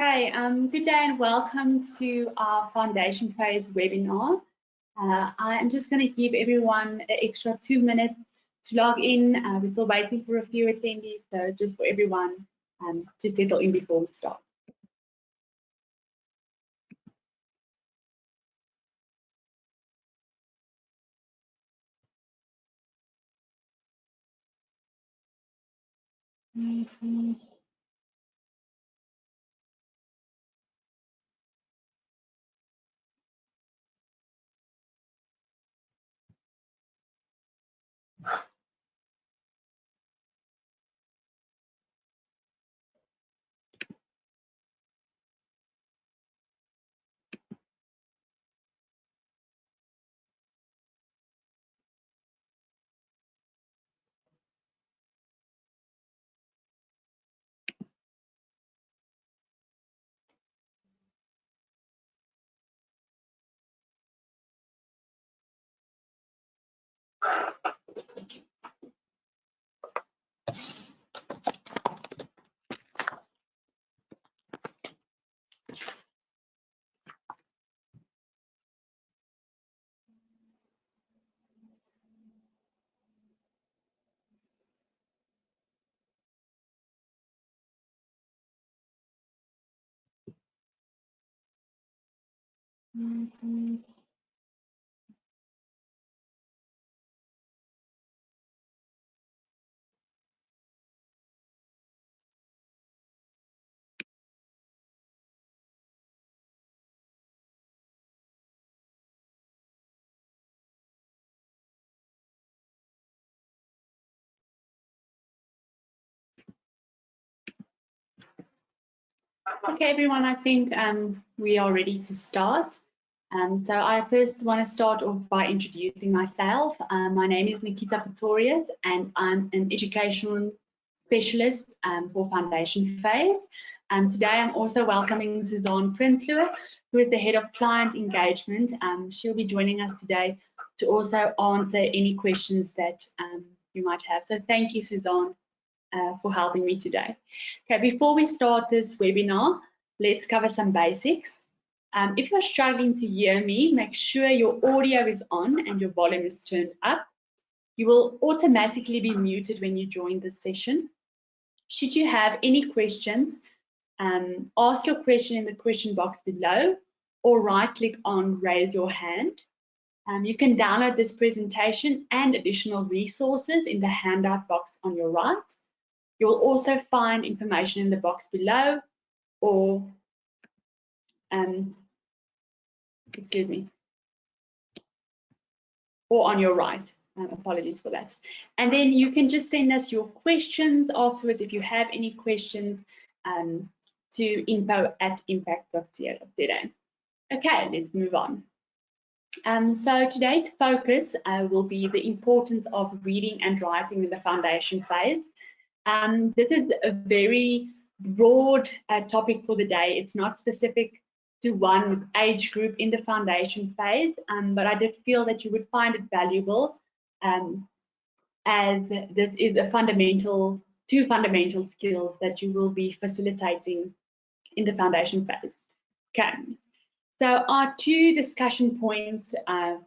Okay, good day and welcome to our foundation phase webinar. I am just going to give everyone an extra 2 minutes to log in. We're still waiting for a few attendees, so just for everyone to settle in before we start. Okay, everyone, I think we are ready to start. So I first want to start off by introducing myself. My name is Nikita Pretorius, and I'm an educational specialist for foundation phase. Today I'm also welcoming Suzanne Prinsloo, who is the head of client engagement. She'll be joining us today to also answer any questions that you might have. So thank you, Suzanne, for helping me today. Okay, before we start this webinar, let's cover some basics. If you're struggling to hear me, make sure your audio is on and your volume is turned up. You will automatically be muted when you join this session. Should you have any questions, ask your question in the question box below or right-click on raise your hand. You can download this presentation and additional resources in the handout box on your right. You will also find information in the box below or, or on your right. Apologies for that. And then you can just send us your questions afterwards if you have any questions to info@impact.co.za. Okay, let's move on. So today's focus will be the importance of reading and writing in the foundation phase. This is a very broad topic for the day. It's not specific to one age group in the foundation phase, but I did feel that you would find it valuable as this is two fundamental skills that you will be facilitating in the foundation phase. Okay. So our two discussion points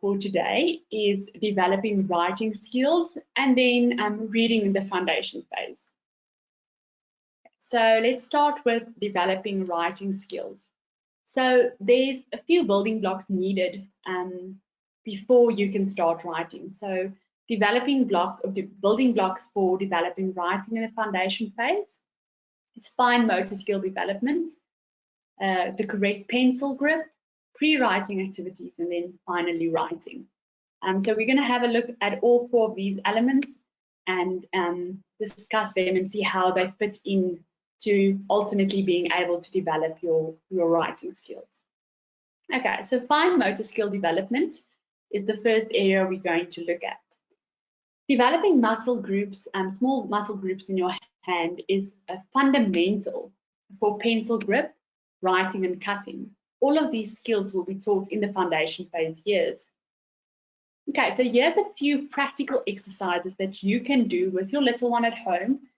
for today is developing writing skills and then reading in the foundation phase. So let's start with developing writing skills. So there's a few building blocks needed before you can start writing. So building blocks for developing writing in the foundation phase is fine motor skill development, the correct pencil grip, pre-writing activities, and then finally writing. So we're going to have a look at all four of these elements and discuss them and see how they fit in to ultimately being able to develop your writing skills. Okay, so fine motor skill development is the first area we're going to look at. Developing muscle groups, small muscle groups in your hand is a fundamental for pencil grip, writing and cutting. All of these skills will be taught in the foundation phase years. Okay, so here's a few practical exercises that you can do with your little one at home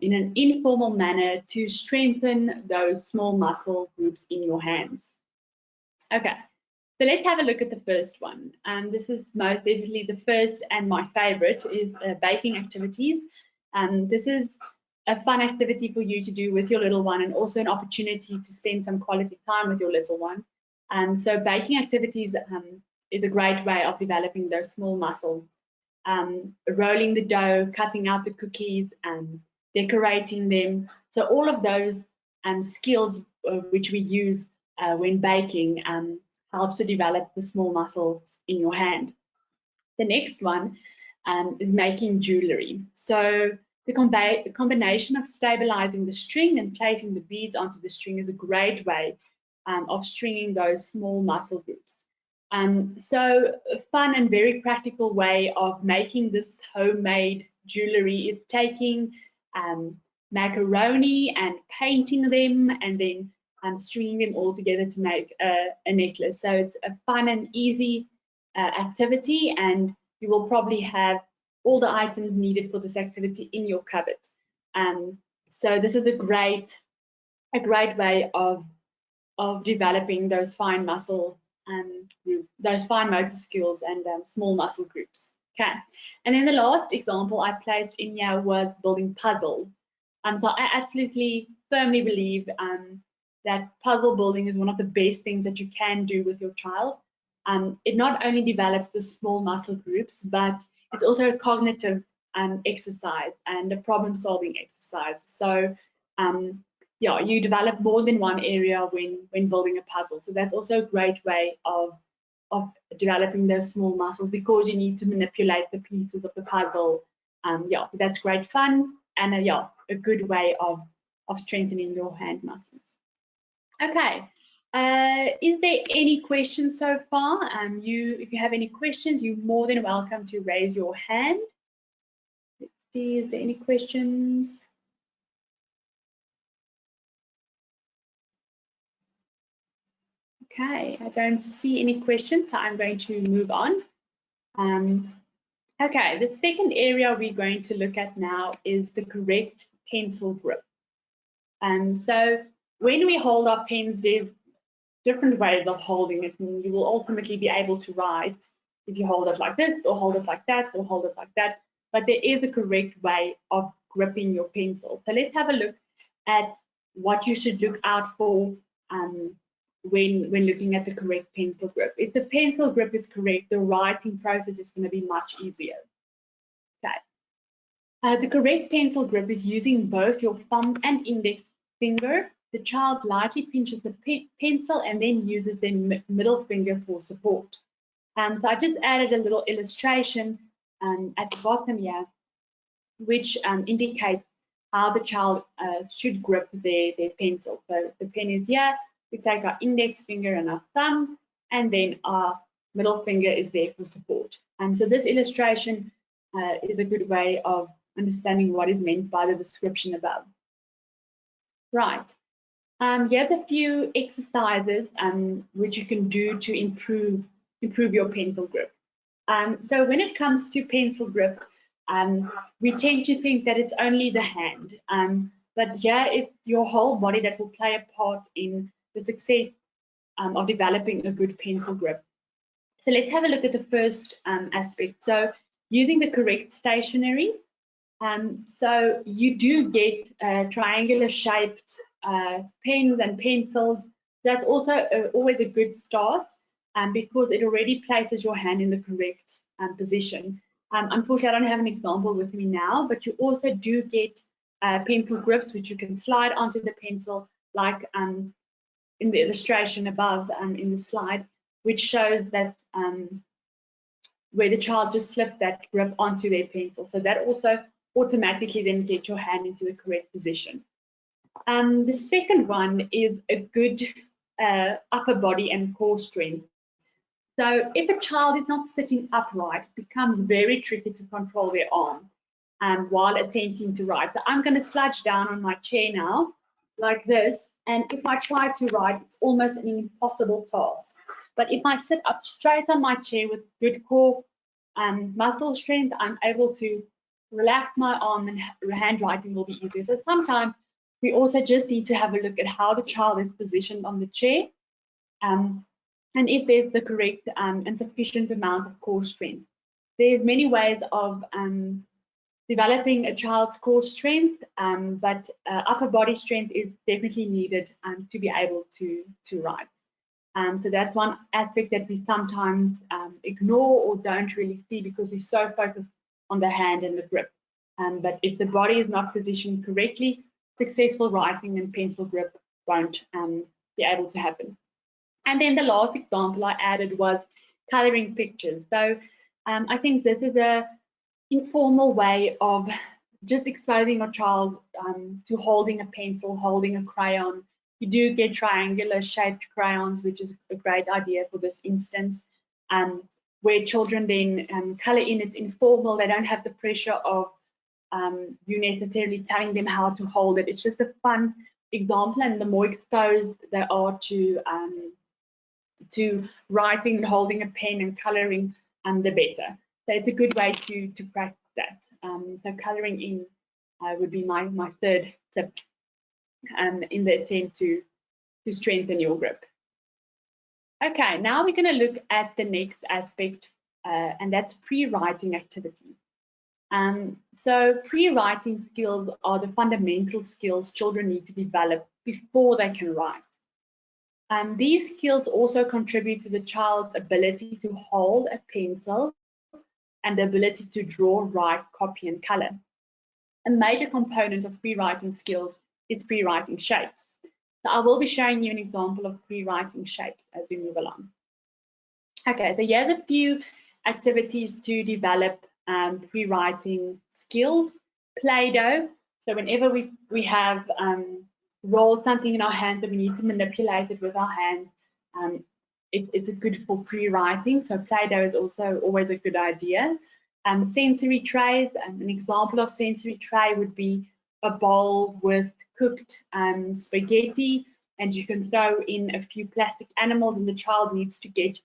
in an informal manner to strengthen those small muscle groups in your hands. Okay, so let's have a look at the first one. This is most definitely the first and my favorite is baking activities. This is a fun activity for you to do with your little one and also an opportunity to spend some quality time with your little one. So baking activities is a great way of developing those small muscles. Rolling the dough, cutting out the cookies, decorating them. So all of those skills which we use when baking helps to develop the small muscles in your hand. The next one is making jewelry. So the combination of stabilizing the string and placing the beads onto the string is a great way of stringing those small muscle groups. So a fun and very practical way of making this homemade jewelry is taking macaroni and painting them and then stringing them all together to make a necklace. So it's a fun and easy activity, and you will probably have all the items needed for this activity in your cupboard. So this is a great way of developing those fine muscle those fine motor skills and small muscle groups. Okay, and then the last example I placed in here was building puzzles. So I absolutely firmly believe that puzzle building is one of the best things that you can do with your child. It not only develops the small muscle groups, but it's also a cognitive exercise and a problem-solving exercise. So yeah, you develop more than one area when building a puzzle. So that's also a great way of developing those small muscles because you need to manipulate the pieces of the puzzle. Yeah, so that's great fun and yeah, a good way of strengthening your hand muscles. Okay, is there any questions so far? If you have any questions, you're more than welcome to raise your hand. Let's see, is there any questions? Okay, I don't see any questions, so I'm going to move on. Okay, the second area we're going to look at now is the correct pencil grip. So when we hold our pens, there's different ways of holding it, and you will ultimately be able to write if you hold it like this, or hold it like that, or hold it like that. But there is a correct way of gripping your pencil. So let's have a look at what you should look out for when looking at the correct pencil grip. If the pencil grip is correct, the writing process is going to be much easier. Okay. The correct pencil grip is using both your thumb and index finger. The child lightly pinches the pencil and then uses their middle finger for support. So I just added a little illustration at the bottom here, which indicates how the child should grip their pencil. So the pen is here. We take our index finger and our thumb, and then our middle finger is there for support. So this illustration is a good way of understanding what is meant by the description above. Right. Here's a few exercises which you can do to improve your pencil grip. So when it comes to pencil grip, we tend to think that it's only the hand, but yeah, it's your whole body that will play a part in the success of developing a good pencil grip. So let's have a look at the first aspect. So using the correct stationery. So you do get triangular shaped pens and pencils. That's also always a good start because it already places your hand in the correct position. Unfortunately, I don't have an example with me now, but you also do get pencil grips which you can slide onto the pencil, like in the illustration above in the slide, which shows that where the child just slipped that grip onto their pencil. So that also automatically then get your hand into the correct position. The second one is a good upper body and core strength. So if a child is not sitting upright, it becomes very tricky to control their arm while attempting to write. So I'm going to slouch down on my chair now, like this, and if I try to write, it's almost an impossible task. But if I sit up straight on my chair with good core muscle strength, I'm able to relax my arm and handwriting will be easier. So sometimes we also just need to have a look at how the child is positioned on the chair, and if there's the correct and sufficient amount of core strength. There's many ways of developing a child's core strength, but upper body strength is definitely needed to be able to write. So that's one aspect that we sometimes ignore or don't really see because we're so focused on the hand and the grip. But if the body is not positioned correctly, successful writing and pencil grip won't be able to happen. And then the last example I added was coloring pictures. So I think this is a informal way of just exposing your child to holding a pencil, holding a crayon. You do get triangular shaped crayons, which is a great idea for this instance, where children then color in. It's informal. They don't have the pressure of you necessarily telling them how to hold it. It's just a fun example, and the more exposed they are to writing and holding a pen and coloring, the better. So it's a good way to practice that. So coloring in would be my third tip in the attempt to strengthen your grip. Okay, now we're going to look at the next aspect, and that's pre-writing activities. So pre-writing skills are the fundamental skills children need to develop before they can write. These skills also contribute to the child's ability to hold a pencil and the ability to draw, write, copy, and color. A major component of pre-writing skills is pre-writing shapes. So I will be showing you an example of pre-writing shapes as we move along. Okay, so here's a few activities to develop pre-writing skills. Play-Doh. So whenever we have rolled something in our hands and we need to manipulate it with our hands, it's a good for pre-writing. So Play-Doh is also always a good idea. Sensory trays, an example of sensory tray would be a bowl with cooked spaghetti, and you can throw in a few plastic animals, and the child needs to get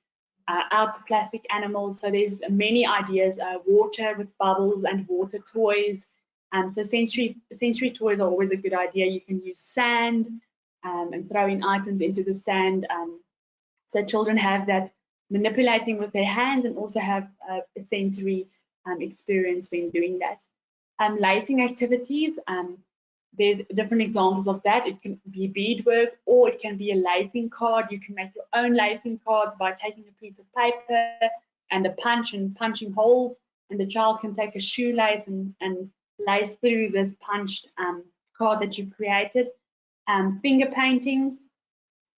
out the plastic animals. So there's many ideas, water with bubbles and water toys. So sensory toys are always a good idea. You can use sand and throw in items into the sand. So children have that manipulating with their hands and also have a sensory experience when doing that. Lacing activities, there's different examples of that. It can be beadwork or it can be a lacing card. You can make your own lacing cards by taking a piece of paper and a punch and punching holes, and the child can take a shoelace and lace through this punched card that you've created. Finger painting,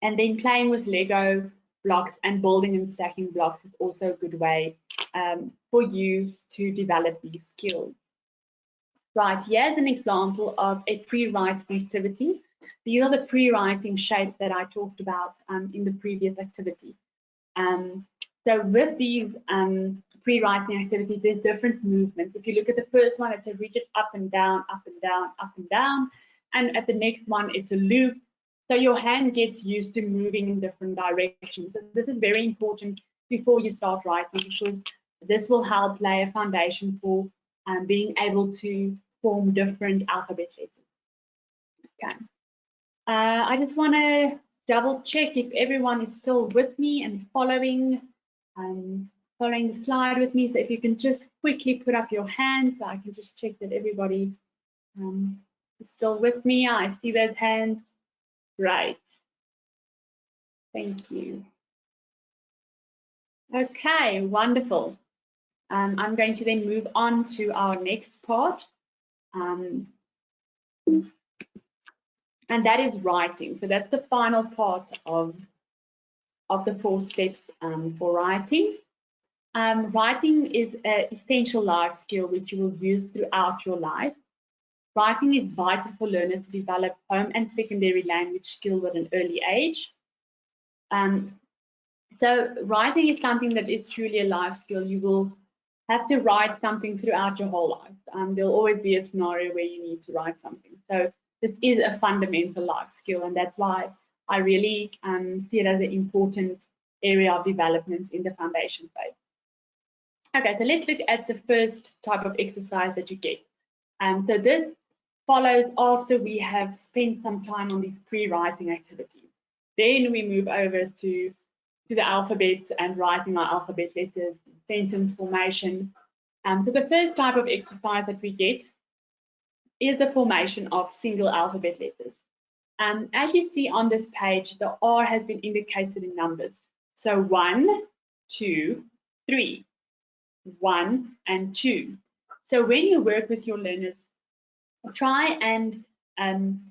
and then playing with Lego blocks and building and stacking blocks is also a good way for you to develop these skills. Right, here's an example of a pre-writing activity. These are the pre-writing shapes that I talked about in the previous activity. So with these pre-writing activities, there's different movements. If you look at the first one, it's a rigid up and down, up and down, up and down. And at the next one, it's a loop. So your hand gets used to moving in different directions. So this is very important before you start writing, because this will help lay a foundation for being able to form different alphabet letters. Okay. I just want to double check if everyone is still with me and following the slide with me. So if you can just quickly put up your hands, so I can just check that everybody is still with me. I see those hands. Right. Thank you. Okay, wonderful. I'm going to then move on to our next part. And that is writing. So that's the final part of the 4 steps for writing. Writing is an essential life skill which you will use throughout your life. Writing is vital for learners to develop home and secondary language skills at an early age. So writing is something that is truly a life skill. You will have to write something throughout your whole life. There'll always be a scenario where you need to write something. So this is a fundamental life skill, and that's why I really see it as an important area of development in the foundation phase. Okay, so let's look at the first type of exercise that you get. So this follows after we have spent some time on these pre-writing activities. Then we move over to the alphabet and writing our alphabet letters, sentence formation. So the first type of exercise that we get is the formation of single alphabet letters. As you see on this page, the R has been indicated in numbers. So 1, 2, 3, 1 and 2. So when you work with your learners, try and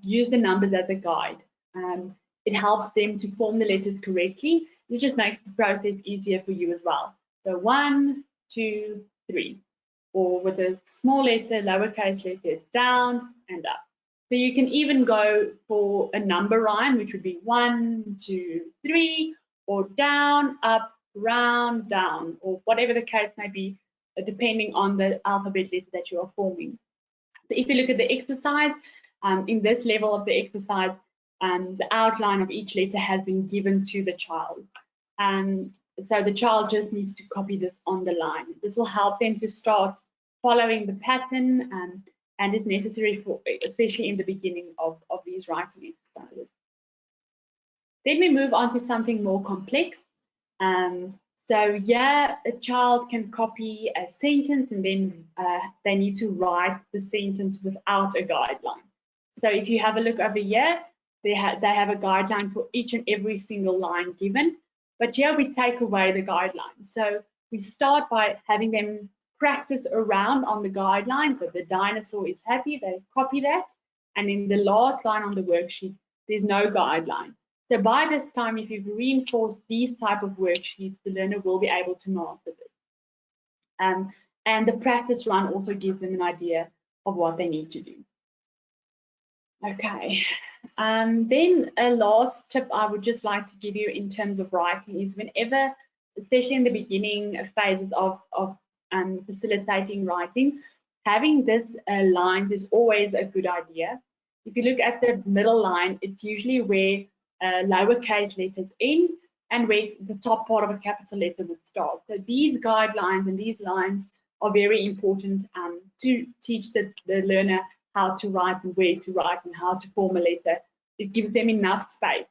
use the numbers as a guide. It helps them to form the letters correctly. It just makes the process easier for you as well. So 1, 2, 3. Or with a small letter, lowercase letter, it's down and up. So you can even go for a number rhyme, which would be 1, 2, 3, or down, up, round, down, or whatever the case may be, depending on the alphabet letter that you are forming. So if you look at the exercise, in this level of the exercise, the outline of each letter has been given to the child. So the child just needs to copy this on the line. This will help them to start following the pattern and is necessary for, especially in the beginning of these writing exercises. Then we move on to something more complex. So yeah, a child can copy a sentence and then they need to write the sentence without a guideline. So if you have a look over here, they have a guideline for each and every single line given. But here we take away the guideline. So we start by having them practice around on the guideline. So the dinosaur is happy, they copy that. And in the last line on the worksheet, there's no guideline. So by this time, if you've reinforced these type of worksheets, the learner will be able to master this. And the practice run also gives them an idea of what they need to do. Okay, then a last tip I would just like to give you in terms of writing is whenever, especially in the beginning phases of facilitating writing, having this lines is always a good idea. If you look at the middle line, it's usually where lowercase letters end and where the top part of a capital letter would start. So these guidelines and these lines are very important to teach the learner how to write and where to write and how to form a letter. It gives them enough space.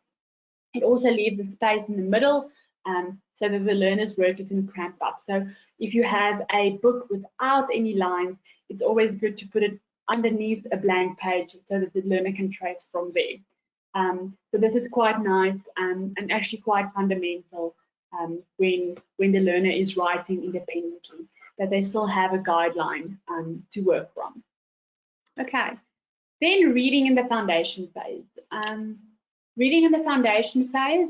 It also leaves a space in the middle so that the learner's work isn't cramped up. So if you have a book without any lines, it's always good to put it underneath a blank page so that the learner can trace from there. So this is quite nice and actually quite fundamental when the learner is writing independently, that they still have a guideline to work from. Okay, then reading in the foundation phase. Reading in the foundation phase,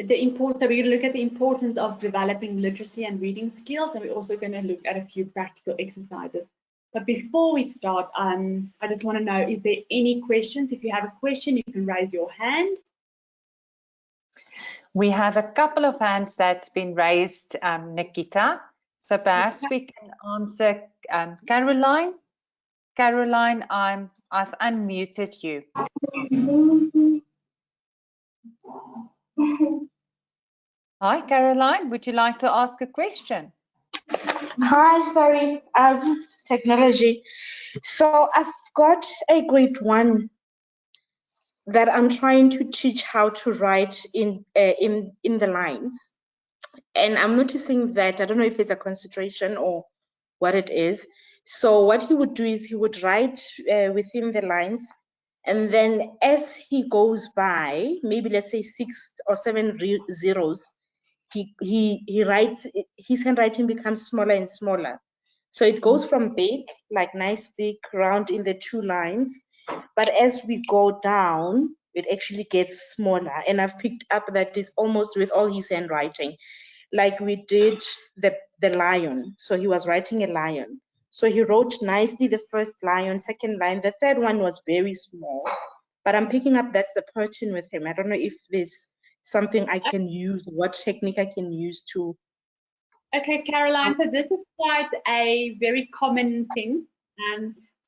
so we're going to look at the importance of developing literacy and reading skills, and we're also going to look at a few practical exercises. But before we start, I just want to know, is there any questions? If you have a question, you can raise your hand. We have a couple of hands that's been raised, Nikita. So perhaps we can answer Caroline. Caroline, I've unmuted you. Hi, Caroline. Would you like to ask a question? Hi, sorry, technology. So I've got a grade 1 that I'm trying to teach how to write in the lines, and I'm noticing that I don't know if it's a concentration or what it is. So what he would do is he would write within the lines, and then as he goes by, maybe let's say 6 or 7 zeros, he writes, his handwriting becomes smaller and smaller. So it goes from big, like nice big round in the 2 lines, but as we go down, it actually gets smaller. And I've picked up that it's almost with all his handwriting. Like we did the lion. So he was writing a lion. So he wrote nicely the first lion, second line, the third one was very small. But I'm picking up that's the pattern with him. I don't know if there's something I can use, what technique I can use to. Okay, Caroline, so this is quite a very common thing.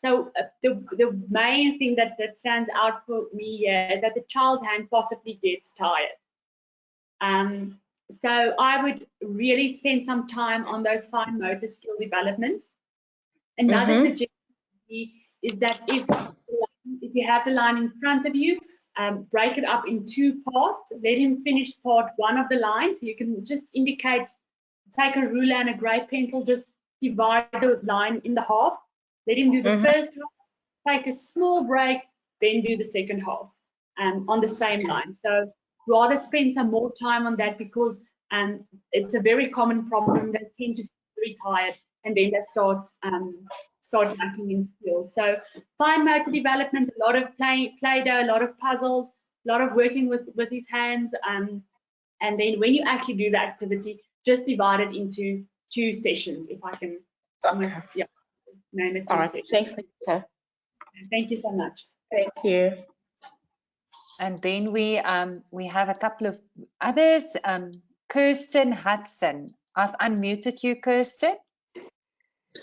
So the main thing that stands out for me here is that the child's hand possibly gets tired. So I would really spend some time on those fine motor skill development. Another suggestion is that if you have the line in front of you, break it up in 2 parts. Let him finish part 1 of the line. So you can just indicate, take a ruler and a grey pencil, just divide the line in the half. Let him do the first half, take a small break, then do the second half on the same line. So rather spend some more time on that, because it's a very common problem. They tend to be very tired, and then they start lacking in skills. So fine motor development, a lot of play-doh, a lot of puzzles, a lot of working with his hands, and then when you actually do the activity, just divide it into 2 sessions, if I can almost, name it 2 sessions. Thanks, Nikita. Thank you so much. Thank you. And then we have a couple of others. Kirsten Hudson. I've unmuted you, Kirsten.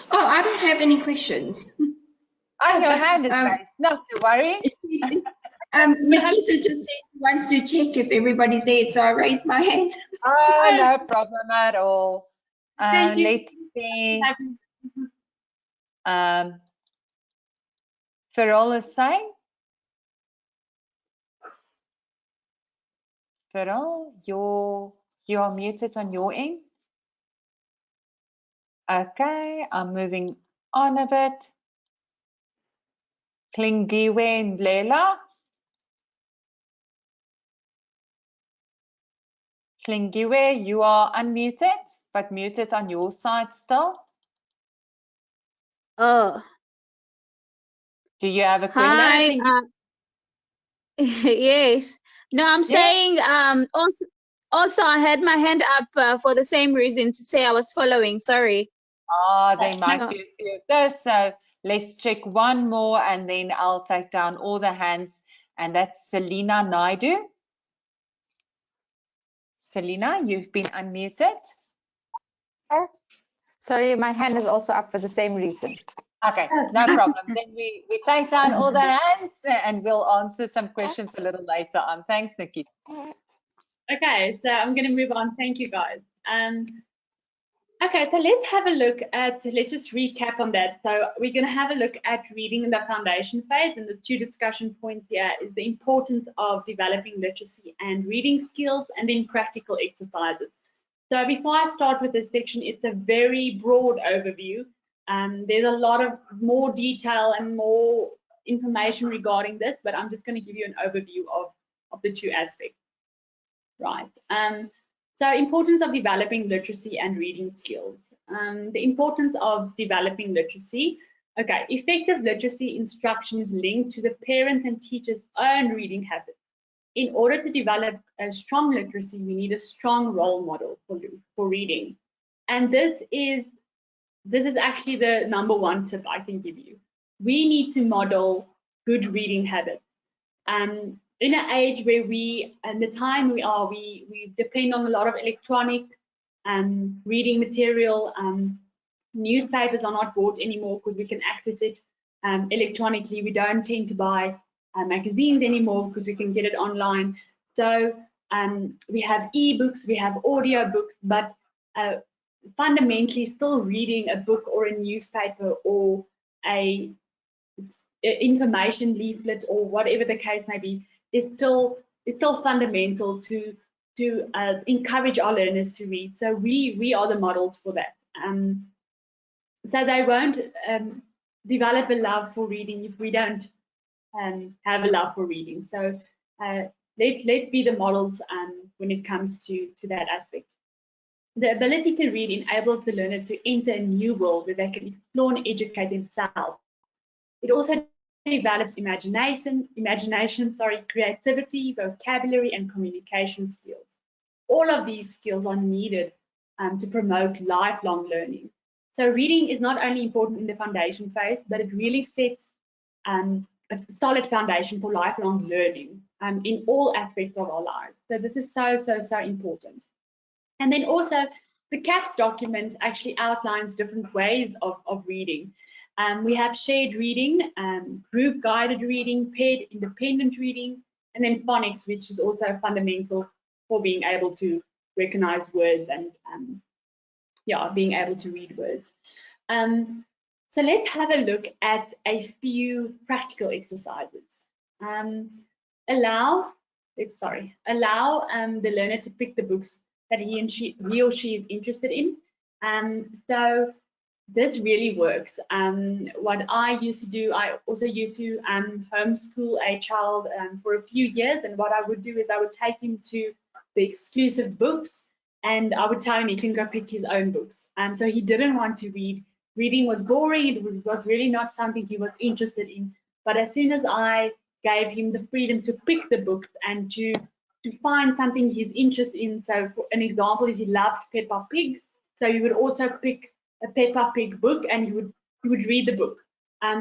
Oh, I don't have any questions. Oh, your hand is raised. Not to worry. Nikita just said she wants to check if everybody's there, so I raised my hand. Oh, no problem at all. Thank you. Let's see. Farol is saying. Farol, you are muted on your end. Okay, I'm moving on a bit. Klingiwe and Leila. Klingiwe, you are unmuted, but muted on your side still. Oh. Do you have a question? Hi. Yes. No, I'm saying also I had my hand up for the same reason, to say I was following. Sorry. Oh, there might be a few of those. So let's check one more, and then I'll take down all the hands. And that's Selina Naidu. Selina, you've been unmuted. Sorry, my hand is also up for the same reason. Okay, no problem. Then we take down all the hands, and we'll answer some questions a little later on. Thanks, Nikita. Okay, so I'm going to move on. Thank you, guys. Okay, so let's have a look at, let's just recap on that. So we're going to have a look at reading in the foundation phase, and the 2 discussion points here is the importance of developing literacy and reading skills, and then practical exercises. So before I start with this section, it's a very broad overview. There's a lot of more detail and more information regarding this, but I'm just going to give you an overview of the 2 aspects. Right. So importance of developing literacy and reading skills. The importance of developing literacy. Okay, effective literacy instruction is linked to the parents and teachers' own reading habits. In order to develop a strong literacy, we need a strong role model for reading. And this is actually the #1 tip I can give you. We need to model good reading habits. In an age where and the time we are, we depend on a lot of electronic reading material. Newspapers are not bought anymore because we can access it electronically. We don't tend to buy magazines anymore because we can get it online. So we have e-books, we have audio books, but fundamentally still reading a book or a newspaper or a information leaflet or whatever the case may be is still fundamental to encourage our learners to read. So we are the models for that. So they won't develop a love for reading if we don't have a love for reading. So let's be the models when it comes to that aspect. The ability to read enables the learner to enter a new world where they can explore and educate themselves. It also develops imagination, creativity, vocabulary, and communication skills. All of these skills are needed to promote lifelong learning. So reading is not only important in the foundation phase, but it really sets a solid foundation for lifelong learning in all aspects of our lives. So this is so important. And then also the CAPS document actually outlines different ways of reading. We have shared reading, group guided reading, paired independent reading, and then phonics, which is also fundamental for being able to recognize words and yeah, being able to read words. So let's have a look at a few practical exercises. Allow the learner to pick the books that he or she is interested in. So this really works. What I used to do, I also used to homeschool a child for a few years, and what I would do is I would take him to the exclusive books, and I would tell him he can go pick his own books. So he didn't want to read. Reading was boring. It was really not something he was interested in. But as soon as I gave him the freedom to pick the books and to find something he's interested in, so for an example is he loved Peppa Pig, so he would also pick a Peppa Pig book and he would read the book.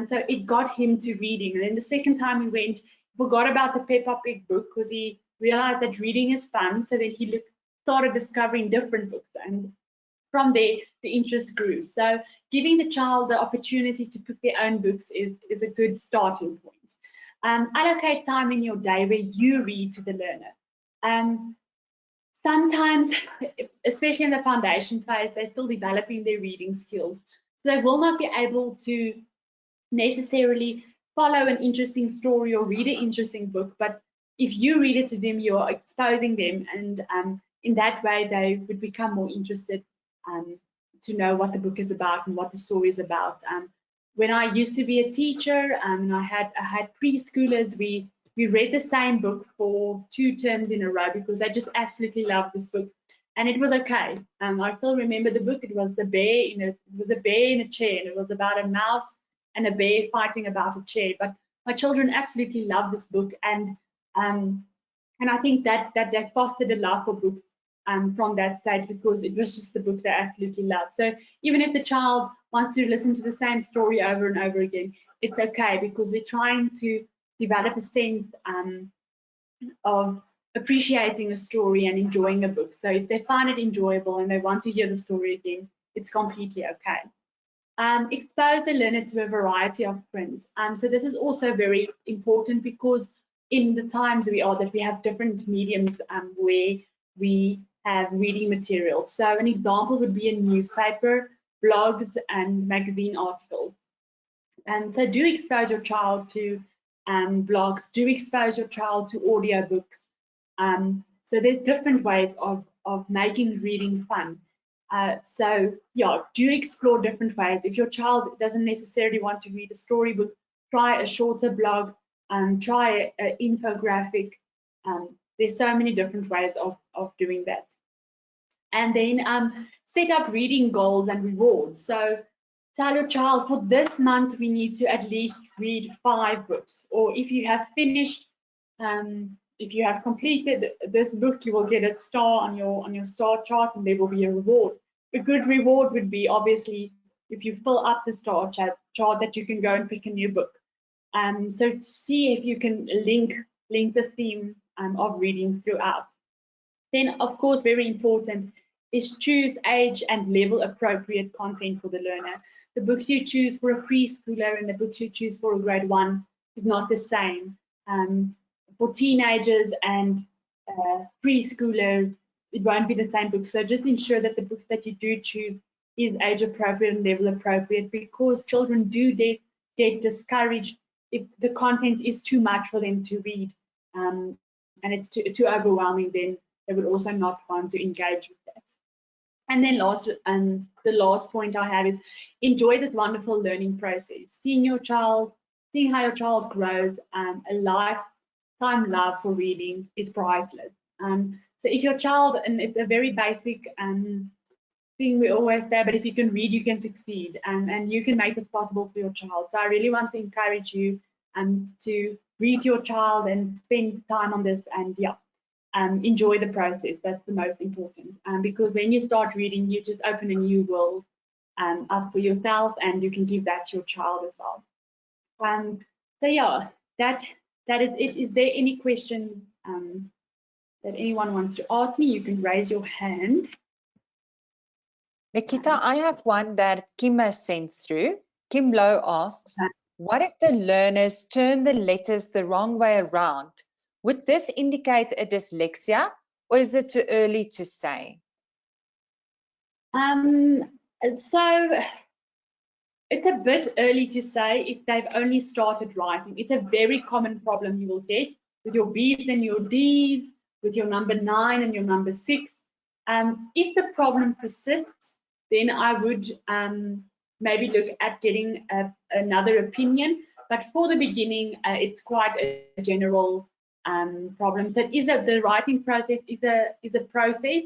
So it got him to reading. And then the second time he went, he forgot about the Peppa Pig book because he realized that reading is fun. So then he started discovering different books, and from there the interest grew. So giving the child the opportunity to pick their own books is a good starting point. Allocate time in your day where you read to the learner. Sometimes, especially in the foundation phase, they're still developing their reading skills. So they will not be able to necessarily follow an interesting story or read an interesting book, but if you read it to them, you're exposing them, and in that way they would become more interested to know what the book is about and what the story is about. When I used to be a teacher and I had preschoolers, we read the same book for 2 terms in a row because they just absolutely loved this book, and it was okay. I still remember the book. It was a bear in a chair, and it was about a mouse and a bear fighting about a chair. But my children absolutely loved this book, and I think that they fostered a love for books from that stage because it was just the book they absolutely loved. So even if the child wants to listen to the same story over and over again, it's okay because we're trying to develop a sense of appreciating a story and enjoying a book. So if they find it enjoyable and they want to hear the story again, it's completely okay. Expose the learner to a variety of prints. So this is also very important because in the times we have different mediums where we have reading materials. So an example would be a newspaper, blogs, and magazine articles. And so do expose your child to blogs, do expose your child to audiobooks. So there's different ways of making reading fun. So yeah, do explore different ways. If your child doesn't necessarily want to read a storybook, try a shorter blog, try an infographic. There's so many different ways of doing that. And then set up reading goals and rewards. So tell your child, for this month we need to at least read 5 books, or if you have finished, if you have completed this book, you will get a star on your star chart, and there will be a reward. A good reward would be obviously if you fill up the star chart that you can go and pick a new book. So see if you can link the theme of reading throughout. Then, of course, very important is choose age and level appropriate content for the learner. The books you choose for a preschooler and the books you choose for a grade 1 is not the same. For teenagers and preschoolers, it won't be the same book. So just ensure that the books that you do choose is age appropriate and level appropriate, because children do get discouraged if the content is too much for them to read and it's too overwhelming. Then they would also not want to engage with that. And then the last point I have is enjoy this wonderful learning process. Seeing how your child grows, a lifetime love for reading is priceless. So if your child, and it's a very basic thing we always say, but if you can read, you can succeed, and you can make this possible for your child. So I really want to encourage you to read to your child and spend time on this, and yeah. Enjoy the process. That's the most important, because when you start reading, you just open a new world up for yourself, and you can give that to your child as well. So yeah, that is it. Is there any questions that anyone wants to ask me? You can raise your hand. Nikita, I have one that Kim has sent through. Kim Lowe asks, what if the learners turn the letters the wrong way around? Would this indicate a dyslexia, or is it too early to say? So it's a bit early to say if they've only started writing. It's a very common problem you will get with your B's and your D's, with your number 9 and your number 6. If the problem persists, then I would maybe look at getting another opinion. But for the beginning, it's quite a general problem. So the writing process is a process.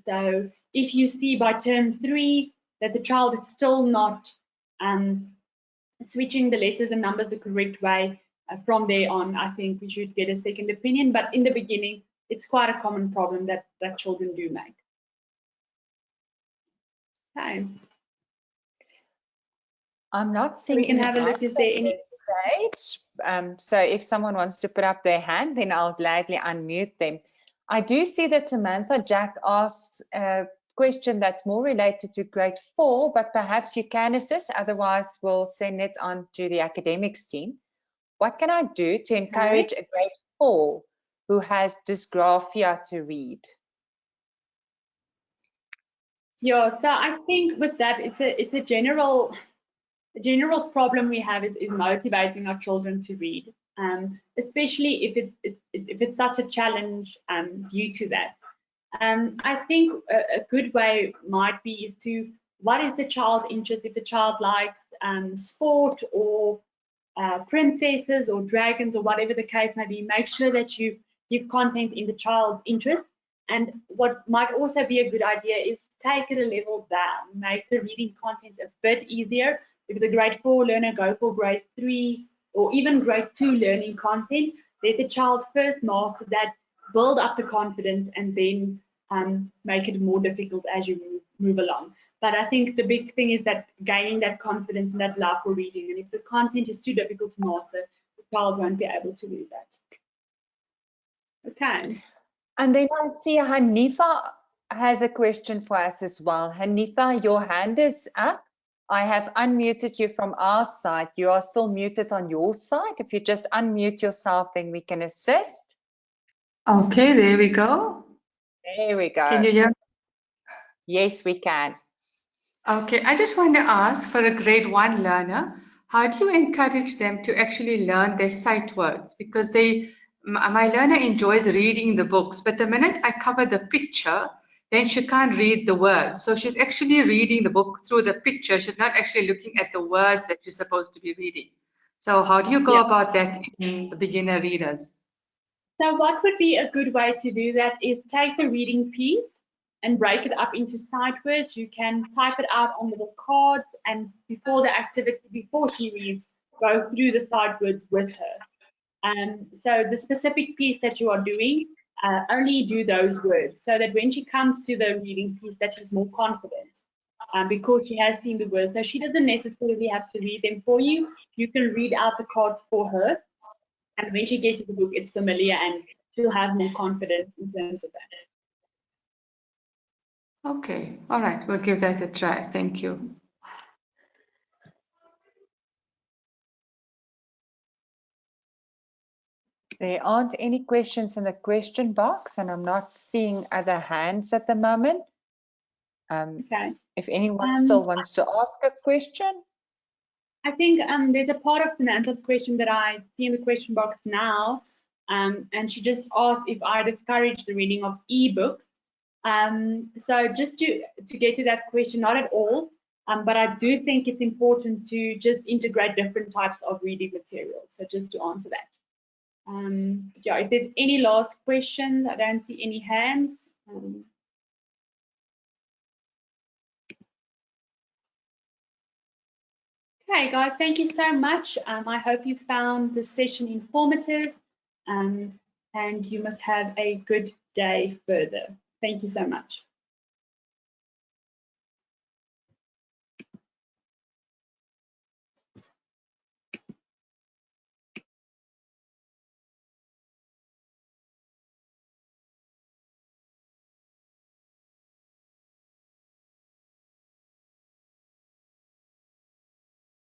So if you see by term 3 that the child is still not switching the letters and numbers the correct way, from there on, I think we should get a second opinion. But in the beginning, it's quite a common problem that children do make. Okay. I'm not seeing. We can have a look. Is there any stage? So if someone wants to put up their hand, then I'll gladly unmute them. I do see that Samantha Jack asks a question that's more related to grade 4, but perhaps you can assist. Otherwise, we'll send it on to the academics team. What can I do to encourage a grade 4 who has dysgraphia to read? Yeah, so I think with that, it's a general problem we have is motivating our children to read, especially if it's such a challenge due to that. I think a good way might be is to, what is the child's interest? If the child likes sport or princesses or dragons or whatever the case may be, make sure that you give content in the child's interest. And what might also be a good idea is take it a level down, make the reading content a bit easier. If it's a grade 4 learner, go for grade 3 or even grade 2 learning content. Let the child first master that, build up the confidence, and then make it more difficult as you move along. But I think the big thing is that gaining that confidence and that love for reading. And if the content is too difficult to master, the child won't be able to do that. Okay. And then I see Hanifa has a question for us as well. Hanifa, your hand is up. I have unmuted you from our side. You are still muted on your side. If you just unmute yourself, then we can assist. Okay, there we go. There we go. Can you hear me? Yes, we can. Okay, I just want to ask, for a grade 1 learner, how do you encourage them to actually learn their sight words? Because my learner enjoys reading the books, but the minute I cover the picture, then she can't read the words. So she's actually reading the book through the picture. She's not actually looking at the words that she's supposed to be reading. So how do you go about that in the beginner readers? So what would be a good way to do that is take the reading piece and break it up into sight words. You can type it out on little cards, and before the activity, before she reads, go through the sight words with her. So the specific piece that you are doing, only do those words, so that when she comes to the reading piece, that she's more confident, because she has seen the words. So she doesn't necessarily have to read them for you. You can read out the cards for her, and when she gets to the book, it's familiar and she'll have more confidence in terms of that. Okay, all right, we'll give that a try. Thank you. There aren't any questions in the question box, and I'm not seeing other hands at the moment. Okay. If anyone still wants to ask a question. I think there's a part of Samantha's question that I see in the question box now, and she just asked if I discourage the reading of ebooks. So just to get to that question, not at all, but I do think it's important to just integrate different types of reading materials. So just to answer that. Yeah, if there's any last questions, I don't see any hands. Okay, guys, thank you so much. I hope you found this session informative, and you must have a good day further. Thank you so much.